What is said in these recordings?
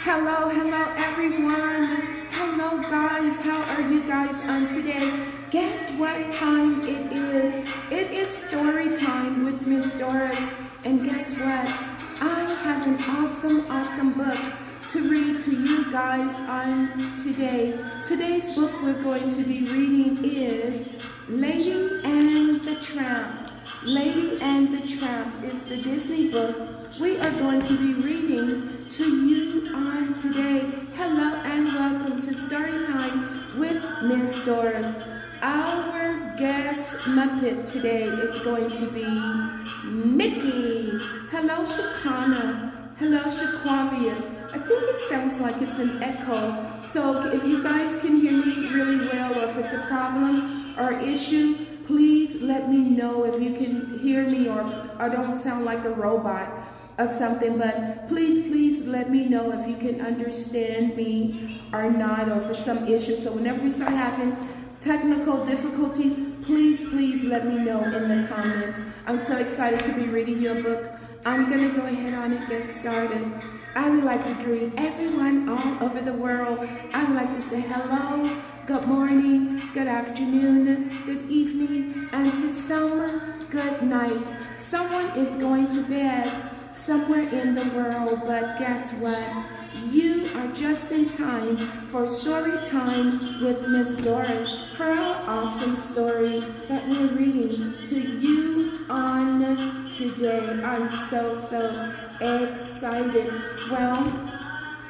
Hello everyone. Hello guys, how are you guys on today? Guess what time it is? It is story time with Miss Doris. And guess what? I have an awesome book to read to you guys on today. Today's book we're going to be reading is Lady and the Tramp. Lady and the Tramp is the Disney book we are going to be reading to you on today. Hello and welcome to Storytime with Miss Doris. Our guest Muppet today is going to be Mickey. Hello Shakana. Hello Shaquavia. I think it sounds like it's an echo. So if you guys can hear me really well, or if it's a problem or issue, please let me know if you can hear me or I don't sound like a robot or something. But please let me know if you can understand me or not, or for some issue. So whenever we start having technical difficulties, please let me know in the comments. I'm so excited to be reading your book. I'm going to go ahead on and get started. I would like to greet everyone all over the world. I would like to say hello, good morning, good afternoon, good evening, and to some, good night. Someone is going to bed somewhere in the world, but guess what? You are just in time for story time with Miss Doris for our awesome story that we're reading to you on today. I'm so excited. Well,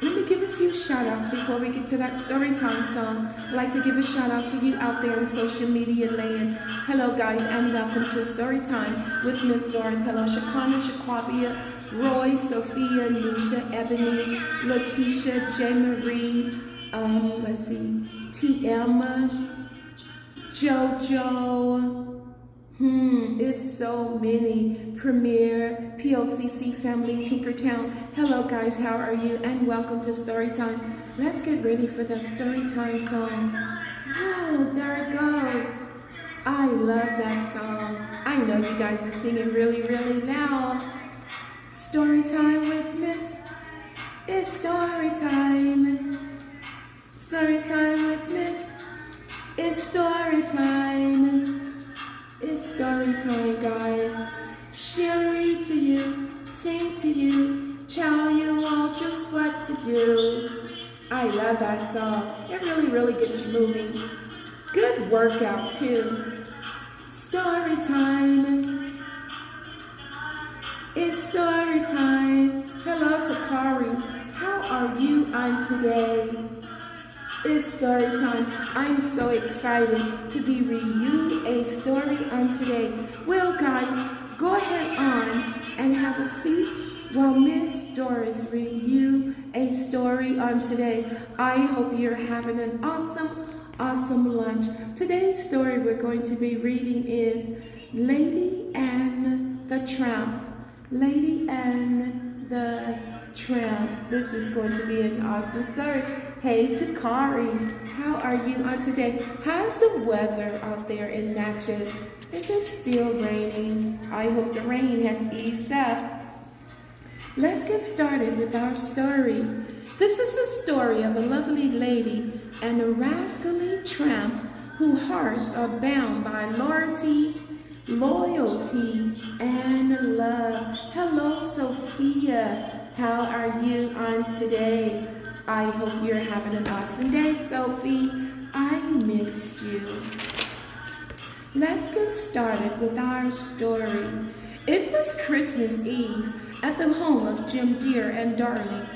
let me give a few shout outs before we get to that story time song. I'd like to give a shout out to you out there in social media land. Hello guys and welcome to story time with Miss Doris. Hello Shakana, Shaquavia, Roy, Sophia, Nisha, Ebony, Lakeisha, J. Marie, TM, JoJo, it's so many. Premier, PLCC family, Tinkertown. Hello guys, how are you? And welcome to Storytime. Let's get ready for that Storytime song. Oh, there it goes. I love that song. I know you guys are singing really loud. Storytime with Miss. It's Storytime. Storytime with Miss. It's Storytime. It's story time, guys. She'll read to you, sing to you, tell you all just what to do. I love that song. It really gets you moving. Good workout, too. Story time. It's story time. Hello, Takari. How are you on today? It's story time. I'm so excited to be reading you a story on today. Well, guys, go ahead on and have a seat while Miss Doris read you a story on today. I hope you're having an awesome lunch. Today's story we're going to be reading is Lady and the Tramp. Lady and the Tramp. This is going to be an awesome story. Hey Takari, how are you on today? How's the weather out there in Natchez? Is it still raining? I hope the rain has eased up. Let's get started with our story. This is the story of a lovely lady and a rascally tramp whose hearts are bound by loyalty, and love. Hello Sophia, how are you on today? I hope you're having an awesome day, Sophie. I missed you. Let's get started with our story. It was Christmas Eve at the home of Jim Deere and Darling.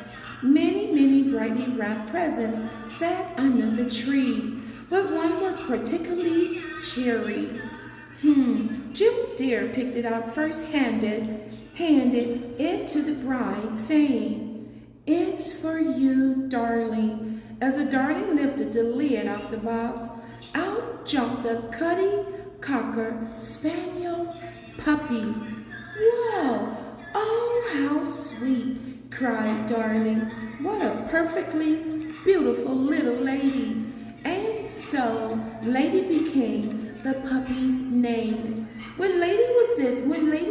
Many brightly wrapped presents sat under the tree, but one was particularly cheery. Jim Deere picked it up handed it to the bride, saying, "It's for you, darling." As the darling lifted the lid off the box, out jumped a Cutty Cocker Spaniel puppy. "Whoa! Oh, how sweet!" cried Darling. "What a perfectly beautiful little lady." And so, Lady became the puppy's name. When Lady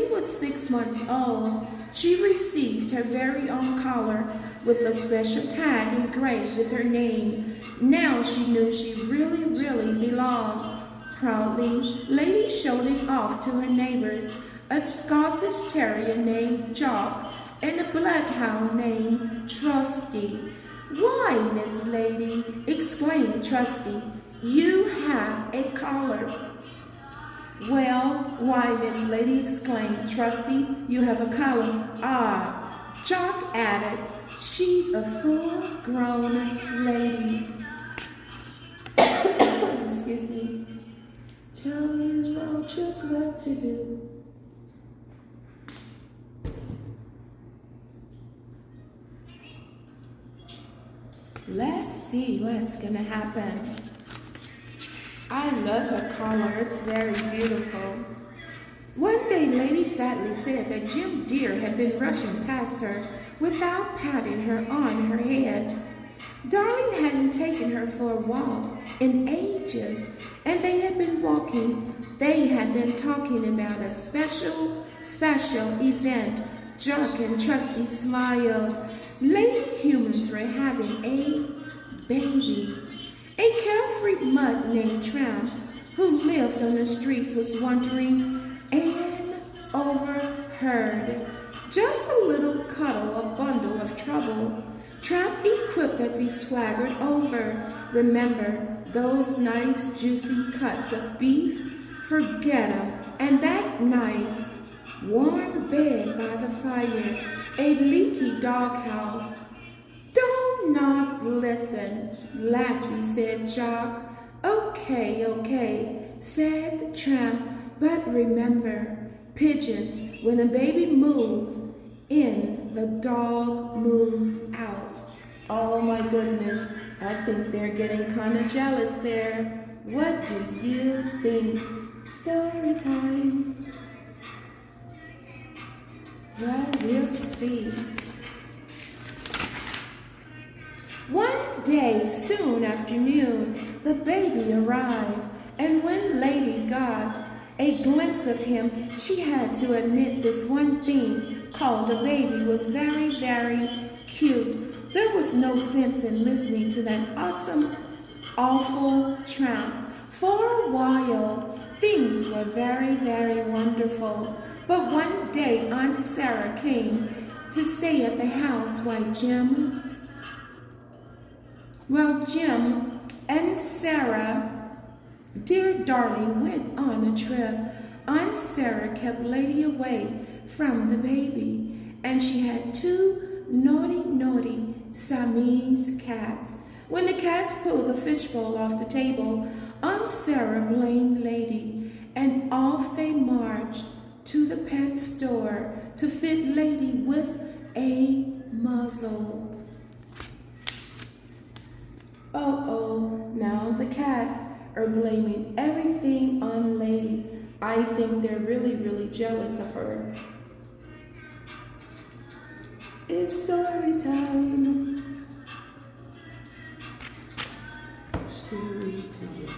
was 6 months old, she received her very own collar with a special tag engraved with her name. Now she knew she really, really belonged. Proudly, Lady showed it off to her neighbors, a Scottish terrier named Jock and a bloodhound named Trusty. "Why, Miss Lady," exclaimed Trusty, "you have a collar." "Well, why, Miss Lady," exclaimed Trusty, "you have a collar." "Ah," Jock added, "she's a full-grown lady." Excuse me. Tell you all just what to do. Let's see what's gonna happen. I love her collar, it's very beautiful. One day, Lady sadly said that Jim Deer had been rushing past her without patting her on her head. Darling hadn't taken her for a walk in ages, and they had been talking about a special event. Jock and Trusty smiled. Lady Humans were having a baby. A carefree mud named Tramp, who lived on the streets, was wondering and overheard. Just a little cuddle, a bundle of trouble. Tramp equipped as he swaggered over. Remember those nice juicy cuts of beef? Forget 'em. And that night's warm bed by the fire, a leaky doghouse. "Don't not listen, lassie," said Jock. Okay, said the Tramp, "but remember, pigeons, when a baby moves in, the dog moves out." Oh my goodness, I think they're getting kind of jealous there. What do you think? Story time. Well, we'll see. One day, soon afternoon, the baby arrived, and when Lady got a glimpse of him, she had to admit this one thing called a baby was very, very cute. There was no sense in listening to that awesome, awful Tramp. For a while, things were very, very wonderful. But one day, Aunt Sarah came to stay at the house while Jim and Sarah, dear darling, went on a trip. Aunt Sarah kept Lady away from the baby, and she had two naughty Siamese cats. When the cats pulled the fishbowl off the table, Aunt Sarah blamed Lady, and off they marched to the pet store to fit Lady with a muzzle. Uh-oh, now the cats are blaming everything on Lady. I think they're really, really jealous of her. It's story time. To read to you.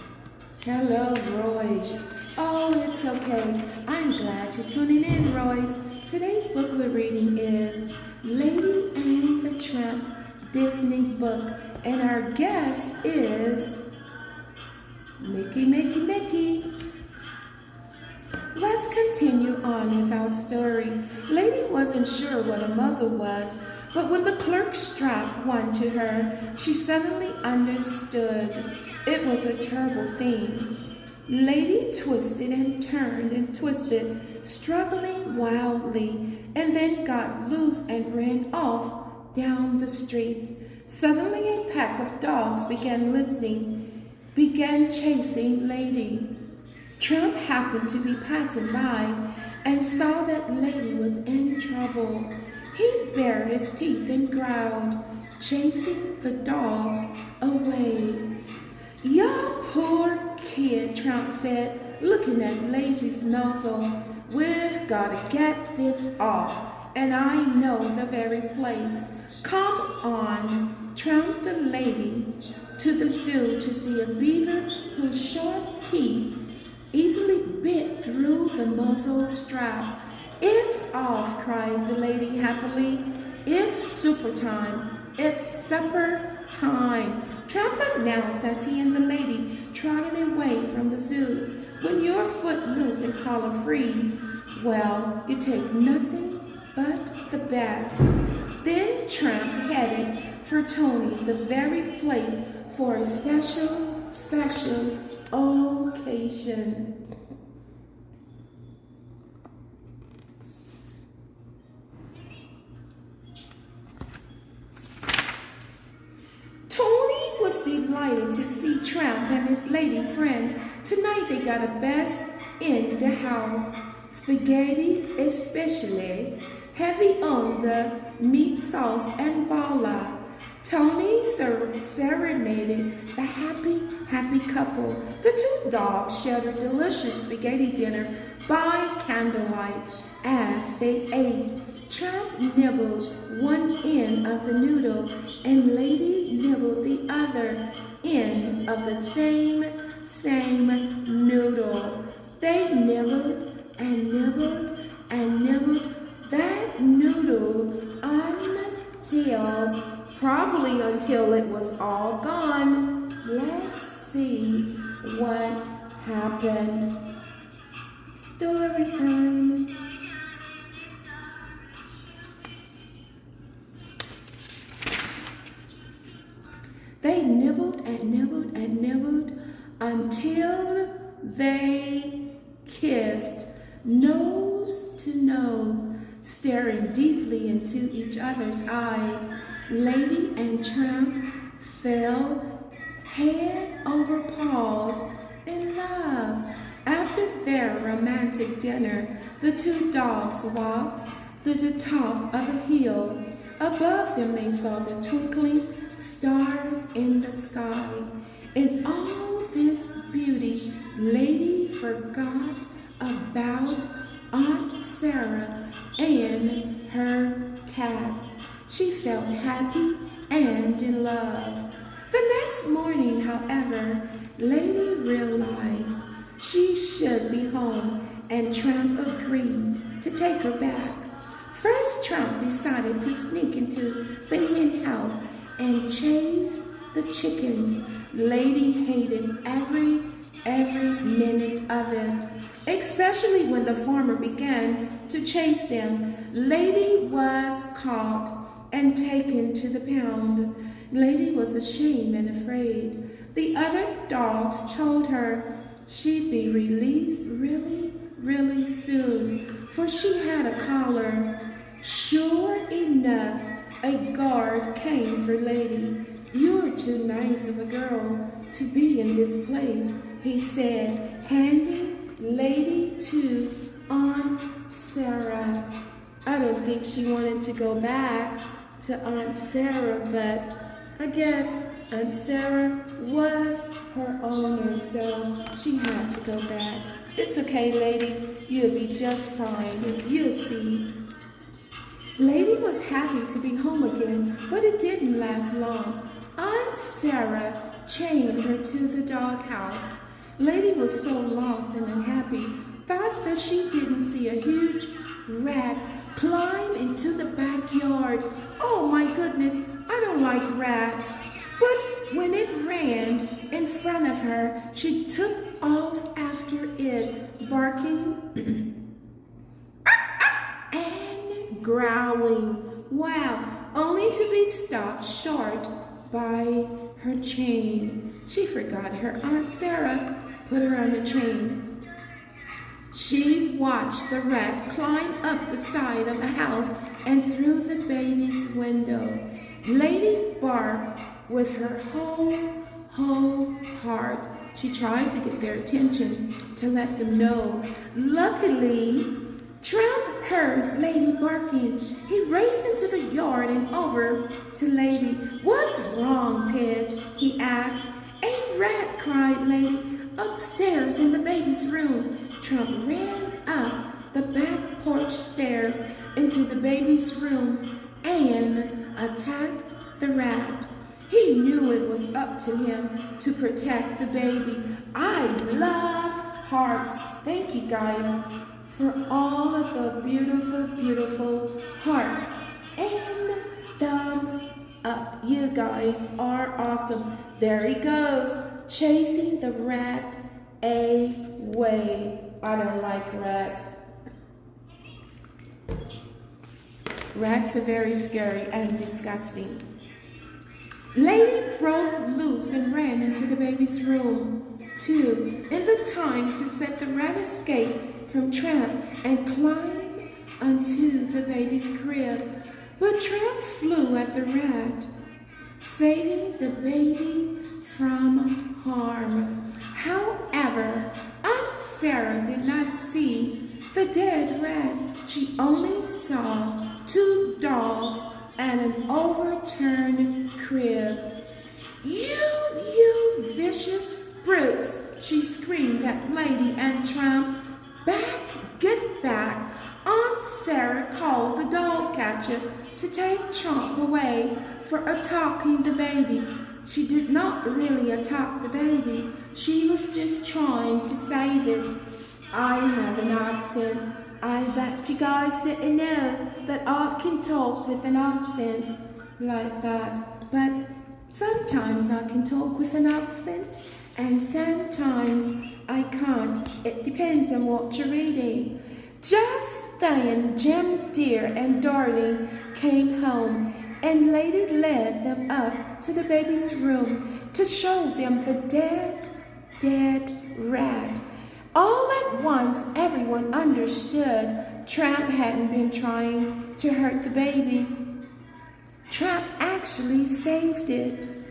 Hello, Royce. Oh, it's okay. I'm glad you're tuning in, Royce. Today's book we're reading is Lady and the Tramp Disney book. And our guest is Mickey. Let's continue on with our story. Lady wasn't sure what a muzzle was, but when the clerk strapped one to her, she suddenly understood. It was a terrible thing. Lady twisted and turned and twisted, struggling wildly, and then got loose and ran off down the street. Suddenly a pack of dogs began chasing Lady. Tramp happened to be passing by and saw that Lady was in trouble. He bared his teeth and growled, chasing the dogs away. "Ya poor kid," Tramp said, looking at Lazy's nozzle. "We've got to get this off, and I know the very place. Come on." Tramp the Lady to the zoo to see a beaver whose sharp teeth easily bit through the muzzle strap. "It's off," cried the Lady happily. "It's super time. it's supper time. Tramp announced as he and the lady trotted away from the zoo. When you're foot loose and collar free, well, you take nothing but the best. Then Tramp headed for Tony's, the very place for a special occasion. Tony was delighted to see Tramp and his lady friend. Tonight they got a best in the house. Spaghetti especially, heavy on the meat sauce and bala. Tony serenaded the happy couple. The two dogs shared a delicious spaghetti dinner by candlelight. As they ate, Tramp nibbled one end of the noodle and Lady nibbled the other end of the same noodle. They nibbled and nibbled and nibbled that noodle until it was all gone. Let's see what happened. Story time. They nibbled and nibbled and nibbled until they kissed, nose to nose, staring deeply into each other's eyes. Lady and Tramp fell head over paws in love. After their romantic dinner, the two dogs walked to the top of a hill. Above them they saw the twinkling stars in the sky. In all this beauty, Lady forgot about Aunt Sarah and her cats. She felt happy and in love. The next morning, however, Lady realized she should be home, and Tramp agreed to take her back. First, Tramp decided to sneak into the hen house and chase the chickens. Lady hated every minute of it, especially when the farmer began to chase them. Lady was caught and taken to the pound. Lady was ashamed and afraid. The other dogs told her she'd be released really soon, for she had a collar. Sure enough, a guard came for Lady. "You're too nice of a girl to be in this place," he said, handing Lady to Aunt Sarah. I don't think she wanted to go back to Aunt Sarah, but I guess Aunt Sarah was her owner, so she had to go back. "It's okay, Lady. You'll be just fine. You'll see." Lady was happy to be home again, but it didn't last long. Aunt Sarah chained her to the doghouse. Lady was so lost and unhappy, thoughts that she didn't see a huge rat climb into the backyard. Oh my goodness, I don't like rats. But when it ran in front of her, she took off after it, barking and growling. Wow, only to be stopped short by her chain. She forgot her Aunt Sarah put her on a chain. She watched the rat climb up the side of the house and through the baby's window. Lady barked with her whole heart. She tried to get their attention, to let them know. Luckily, Tramp heard Lady barking. He raced into the yard and over to Lady. "What's wrong, Pidge?" he asked. "A rat," cried Lady, "upstairs in the baby's room." Tramp ran up the back porch stairs into the baby's room and attacked the rat. He knew it was up to him to protect the baby. I love hearts. Thank you guys for all of the beautiful hearts and thumbs up. You guys are awesome. There he goes, chasing the rat away. I don't like rats. Rats are very scary and disgusting. Lady broke loose and ran into the baby's room, too, in the time to set the rat escape from Tramp and climb onto the baby's crib. But Tramp flew at the rat, saving the baby from harm. However, Aunt Sarah did not see the dead rat. She only saw 2 dogs and an overturned crib. You vicious brutes, she screamed at Lady and Tramp. Get back. Aunt Sarah called the dog catcher to take Chomp away for attacking the baby. She did not really attack the baby. She was just trying to save it. I have an accent. I bet you guys didn't know that I can talk with an accent like that. But sometimes I can talk with an accent and sometimes I can't. It depends on what you're reading. Just then Jim Dear and Darling came home and later led them up to the baby's room to show them the dead rat. All at once, everyone understood Tramp hadn't been trying to hurt the baby. Tramp actually saved it.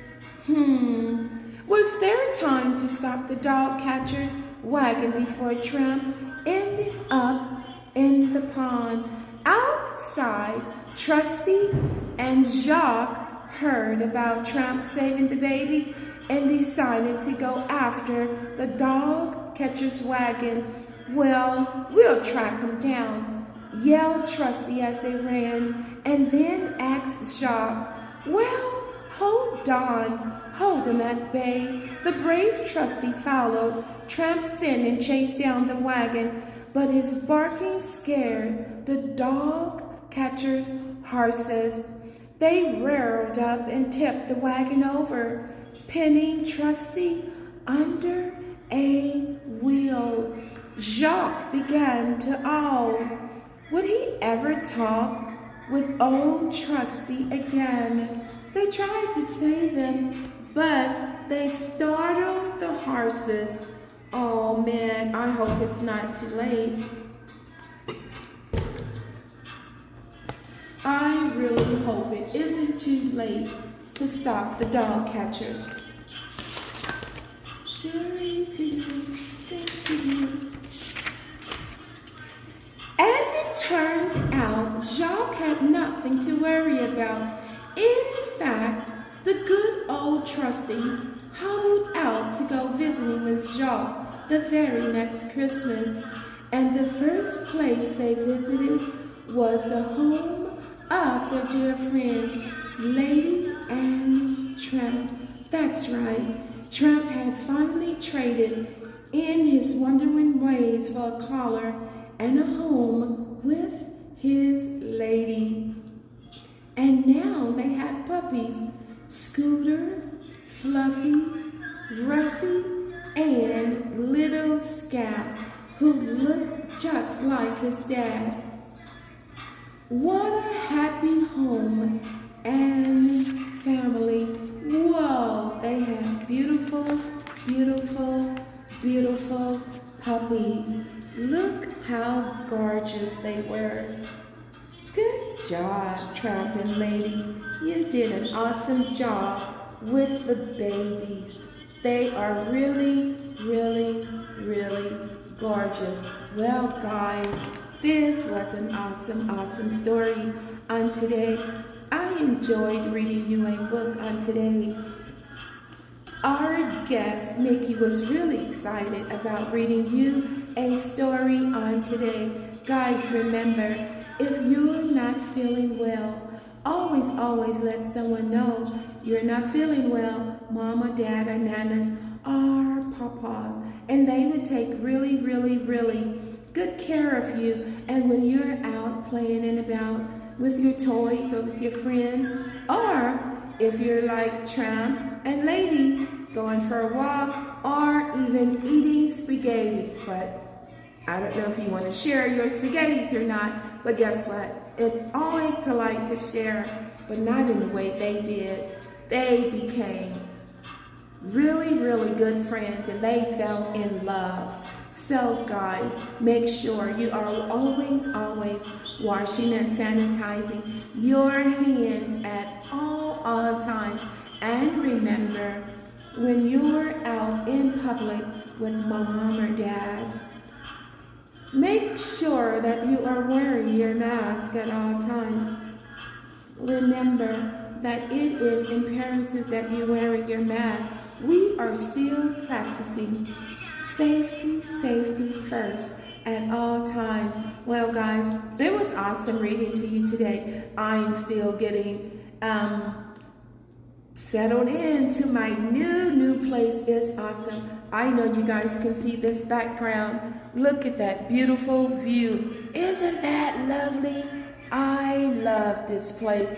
Was there time to stop the dog catcher's wagon before Tramp ended up in the pond? Outside, Trusty and Jacques heard about Tramp saving the baby and decided to go after the dog catcher's wagon. Well, we'll track him down, yelled Trusty as they ran, and then asked Jacques, well, hold on, hold him at bay. The brave Trusty followed Tramp's scent and chased down the wagon, but his barking scared the dog catcher's horses. They reared up and tipped the wagon over, pinning Trusty under a wheel. Jacques began to awe. Would he ever talk with old Trusty again? They tried to save him, but they startled the horses. Oh man, I hope it's not too late. I really hope it isn't too late to stop the dog catchers. Sherry to you, sing to you. As it turned out, Jacques had nothing to worry about. In fact, the good old Trusty hobbled out to go visiting with Jacques the very next Christmas. And the first place they visited was the home of their dear friends, Lady and Tramp. That's right, Tramp had finally traded in his wandering ways for a collar and a home with his lady. And now they had puppies, Scooter, Fluffy, Ruffy, and Little Scap, who looked just like his dad. What a happy home and family. Whoa, they had beautiful, beautiful, beautiful puppies. Look how gorgeous they were. Good job, Tramp and Lady. You did an awesome job with the babies. They are really, really, really gorgeous. Well, guys, this was an awesome story on today. I enjoyed reading you a book on today. Our guest, Mickey, was really excited about reading you a story on today. Guys, remember, if you're not feeling well, always let someone know you're not feeling well. Mama, dad, or nanas, or papas, and they would take really, really, really good care of you. And when you're out playing and about with your toys or with your friends, or if you're like Tramp and Lady, going for a walk, or even eating spaghettis. But I don't know if you want to share your spaghettis or not, but guess what? It's always polite to share, but not in the way they did. They became really, really good friends, and they fell in love. So guys, make sure you are always washing and sanitizing your hands at all times. And remember, when you're out in public with mom or dad, make sure that you are wearing your mask at all times. Remember that it is imperative that you wear your mask. We are still practicing safety first at all times. Well, guys, it was awesome reading to you today. I'm still getting settled into my new place. Is awesome. I know you guys can see this background. Look at that beautiful view. Isn't that lovely? I love this place.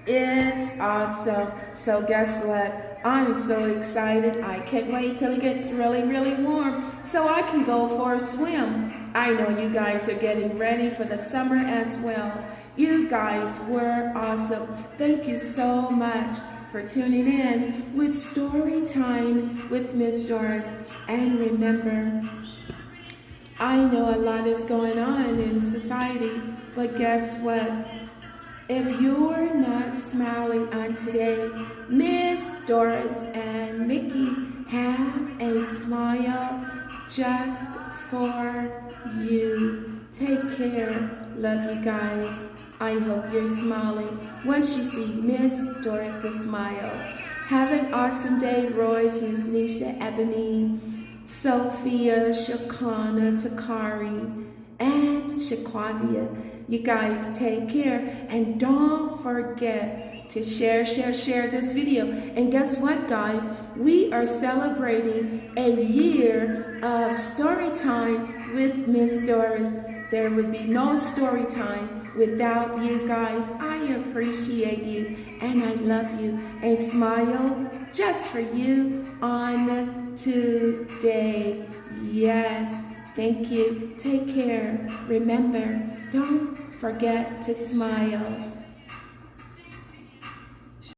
It's awesome. So guess what? I'm so excited. I can't wait till it gets really, really warm so I can go for a swim. I know you guys are getting ready for the summer as well. You guys were awesome. Thank you so much for tuning in with Story Time with Miss Doris. And remember, I know a lot is going on in society, but guess what? If you're not smiling on today, Miss Doris and Mickey have a smile just for you. Take care. Love you guys. I hope you're smiling once you see Miss Doris' smile. Have an awesome day, Royce, Miss Nisha, Ebony, Sophia, Shakana, Takari, and Shaquavia. You guys take care, and don't forget to share this video. And guess what, guys? We are celebrating a year of story time with Miss Doris. There would be no story time without you guys. I appreciate you, and I love you. A smile just for you on today. Yes. Thank you. Take care. Remember, don't forget to smile.